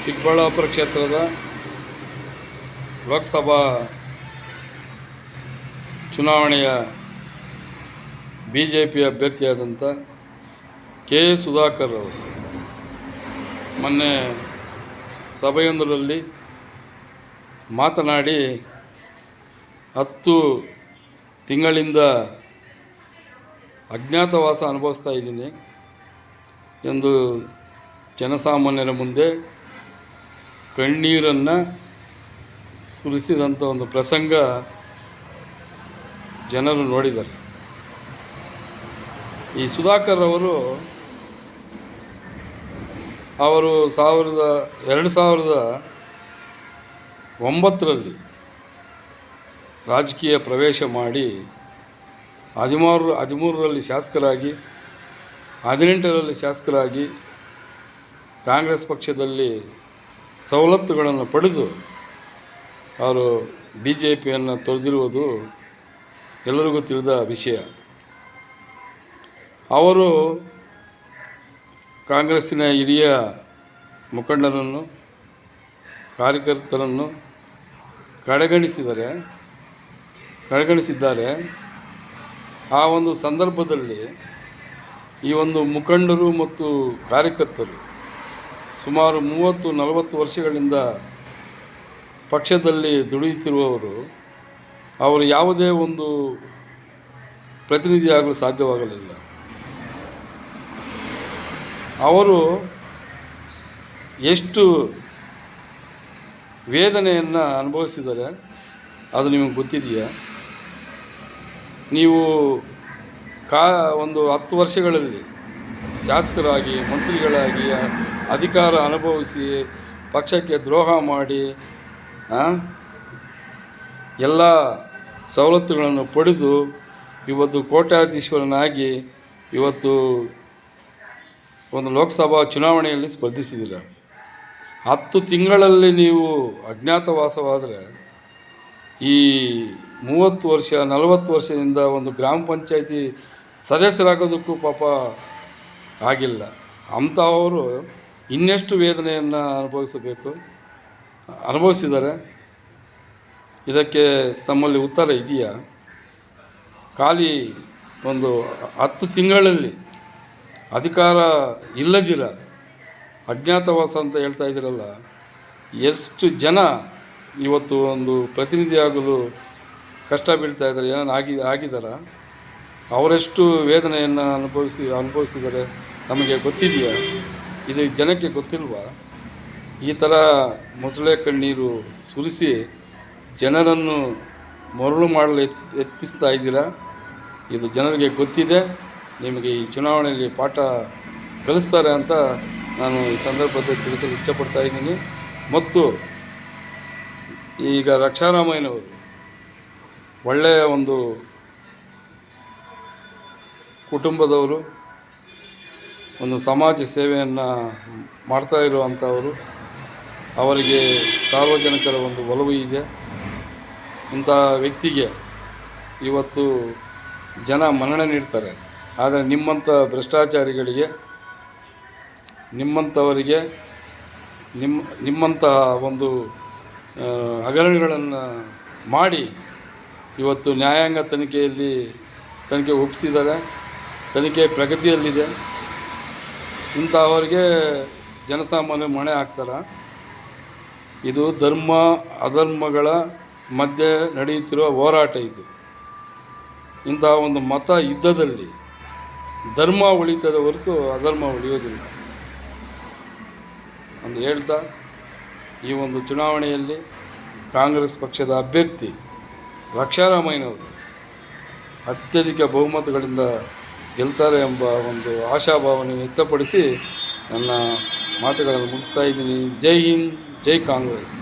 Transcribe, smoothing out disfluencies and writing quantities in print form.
ಚಿಕ್ಕಬಳ್ಳಾಪುರ ಕ್ಷೇತ್ರದ ಲೋಕಸಭಾ ಚುನಾವಣೆಯ BJP ಅಭ್ಯರ್ಥಿಯಾದಂಥ K Sudhakar ಅವರು ಮೊನ್ನೆ ಸಭೆಯೊಂದರಲ್ಲಿ ಮಾತನಾಡಿ 10 ತಿಂಗಳಿಂದ ಅಜ್ಞಾತವಾಸ ಅನುಭವಿಸ್ತಾ ಇದ್ದೀನಿ ಎಂದು ಜನಸಾಮಾನ್ಯರ ಮುಂದೆ ಕಣ್ಣೀರನ್ನು ಸುರಿಸಿದಂಥ ಒಂದು ಪ್ರಸಂಗ ಜನರು ನೋಡಿದ್ದಾರೆ. ಈ ಸುಧಾಕರ್ ಅವರು 2009ರಲ್ಲಿ ರಾಜಕೀಯ ಪ್ರವೇಶ ಮಾಡಿ 13ರಲ್ಲಿ ಶಾಸಕರಾಗಿ 18ರಲ್ಲಿ ಶಾಸಕರಾಗಿ ಕಾಂಗ್ರೆಸ್ ಪಕ್ಷದಲ್ಲಿ ಸವಲತ್ತುಗಳನ್ನು ಪಡೆದು ಅವರು BJPಯನ್ನು ತೊರೆದಿರುವುದು ಎಲ್ಲರಿಗೂ ತಿಳಿದ ವಿಷಯ. ಅವರು ಕಾಂಗ್ರೆಸ್ಸಿನ ಹಿರಿಯ ಮುಖಂಡರನ್ನು ಕಾರ್ಯಕರ್ತರನ್ನು ಕಡೆಗಣಿಸಿದ್ದಾರೆ. ಆ ಒಂದು ಸಂದರ್ಭದಲ್ಲಿ ಈ ಒಂದು ಮುಖಂಡರು ಮತ್ತು ಕಾರ್ಯಕರ್ತರು ಸುಮಾರು 30-40 ವರ್ಷಗಳಿಂದ ಪಕ್ಷದಲ್ಲಿ ದುಡಿಯುತ್ತಿರುವವರು ಅವರು ಯಾವುದೇ ಒಂದು ಪ್ರತಿನಿಧಿಯಾಗಲು ಸಾಧ್ಯವಾಗಲಿಲ್ಲ. ಅವರು ಎಷ್ಟು ವೇದನೆಯನ್ನು ಅನುಭವಿಸಿದ್ದಾರೆ ಅದು ನಿಮಗೆ ಗೊತ್ತಿದೆಯಾ? ನೀವು ಒಂದು 10 ವರ್ಷಗಳಲ್ಲಿ ಶಾಸಕರಾಗಿ ಮಂತ್ರಿಗಳಾಗಿ ಅಧಿಕಾರ ಅನುಭವಿಸಿ ಪಕ್ಷಕ್ಕೆ ದ್ರೋಹ ಮಾಡಿ ಎಲ್ಲ ಸವಲತ್ತುಗಳನ್ನು ಪಡೆದು ಇವತ್ತು ಕೋಟ್ಯಾಧೀಶ್ವರನಾಗಿ ಇವತ್ತು ಒಂದು ಲೋಕಸಭಾ ಚುನಾವಣೆಯಲ್ಲಿ ಸ್ಪರ್ಧಿಸಿದ್ದೀರ. 10 ತಿಂಗಳಲ್ಲಿ ನೀವು ಅಜ್ಞಾತವಾಸವಾದರೆ ಈ 30 ವರ್ಷ 40 ವರ್ಷದಿಂದ ಒಂದು ಗ್ರಾಮ ಪಂಚಾಯಿತಿ ಸದಸ್ಯರಾಗೋದಕ್ಕೂ ಪಾಪ ಆಗಿಲ್ಲ. ಅಂಥವರು ಇನ್ನೆಷ್ಟು ವೇದನೆಯನ್ನು ಅನುಭವಿಸಿದ್ದಾರೆ. ಇದಕ್ಕೆ ತಮ್ಮಲ್ಲಿ ಉತ್ತರ ಇದೆಯಾ? ಖಾಲಿ ಒಂದು 10 ತಿಂಗಳಲ್ಲಿ ಅಧಿಕಾರ ಇಲ್ಲದಿರ ಅಜ್ಞಾತವಾಸ ಅಂತ ಹೇಳ್ತಾ ಇದ್ದೀರಲ್ಲ, ಎಷ್ಟು ಜನ ಇವತ್ತು ಒಂದು ಪ್ರತಿನಿಧಿಯಾಗಲು ಕಷ್ಟ ಬೀಳ್ತಾ ಇದ್ದಾರೆ? ಏನಾರು ಆಗಿದ್ದಾರ? ಅವರೆಷ್ಟು ವೇದನೆಯನ್ನು ಅನುಭವಿಸಿದ್ದಾರೆ ನಮಗೆ ಗೊತ್ತಿದೆಯಾ? ಇದು ಜನಕ್ಕೆ ಗೊತ್ತಿಲ್ವಾ? ಈ ಥರ ಮೊಸಳೆ ಕಣ್ಣೀರು ಸುರಿಸಿ ಜನರನ್ನು ಮರಳು ಮಾಡಲು ಯತ್ನಿಸ್ತಾ ಇದ್ದೀರಾ. ಇದು ಜನರಿಗೆ ಗೊತ್ತಿದೆ. ನಿಮಗೆ ಈ ಚುನಾವಣೆಯಲ್ಲಿ ಪಾಠ ಕಲಿಸ್ತಾರೆ ಅಂತ ನಾನು ಈ ಸಂದರ್ಭದಲ್ಲಿ ತಿಳಿಸಲು ಇಚ್ಛಪಡ್ತಾ ಇದ್ದೀನಿ. ಮತ್ತು ಈಗ ರಕ್ಷಾರಾಮಯ್ಯನವರು ಒಳ್ಳೆಯ ಒಂದು ಕುಟುಂಬದವರು, ಒಂದು ಸಮಾಜ ಸೇವೆಯನ್ನು ಮಾಡ್ತಾ ಇರುವಂಥವರು. ಅವರಿಗೆ ಸಾರ್ವಜನಿಕರ ಒಂದು ಒಲವು ಇದೆ. ಇಂಥ ವ್ಯಕ್ತಿಗೆ ಇವತ್ತು ಜನ ಮನ್ನಣೆ ನೀಡ್ತಾರೆ. ಆದರೆ ನಿಮ್ಮಂಥ ಭ್ರಷ್ಟಾಚಾರಿಗಳಿಗೆ, ನಿಮ್ಮಂಥವರಿಗೆ, ನಿಮ್ಮಂಥ ಒಂದು ಹಗರಣಗಳನ್ನು ಮಾಡಿ ಇವತ್ತು ನ್ಯಾಯಾಂಗ ತನಿಖೆ ಒಪ್ಪಿಸಿದ್ದಾರೆ. ತನಿಖೆ ಪ್ರಗತಿಯಲ್ಲಿದೆ. ಇಂಥವರಿಗೆ ಜನಸಾಮಾನ್ಯ ಮಣೆ ಹಾಕ್ತಾರೆ. ಇದು ಧರ್ಮ ಅಧರ್ಮಗಳ ಮಧ್ಯೆ ನಡೆಯುತ್ತಿರುವ ಹೋರಾಟ. ಇಂತಹ ಒಂದು ಮತ ಯುದ್ಧದಲ್ಲಿ ಧರ್ಮ ಉಳಿತದೆ ಹೊರತು ಅಧರ್ಮ ಉಳಿಯೋದಿಲ್ಲ ಅಂತ ಹೇಳ್ತಾ, ಈ ಒಂದು ಚುನಾವಣೆಯಲ್ಲಿ ಕಾಂಗ್ರೆಸ್ ಪಕ್ಷದ ಅಭ್ಯರ್ಥಿ ರಕ್ಷಾರಾಮಯ್ಯನವರು ಅತ್ಯಧಿಕ ಬಹುಮತಗಳಿಂದ ಗೆಲ್ತಾರೆ ಎಂಬ ಒಂದು ಆಶಾಭಾವನೆ ವ್ಯಕ್ತಪಡಿಸಿ ನನ್ನ ಮಾತುಗಳನ್ನು ಮುಗಿಸ್ತಾ ಇದ್ದೀನಿ. ಜೈ ಹಿಂದ್, ಜೈ ಕಾಂಗ್ರೆಸ್.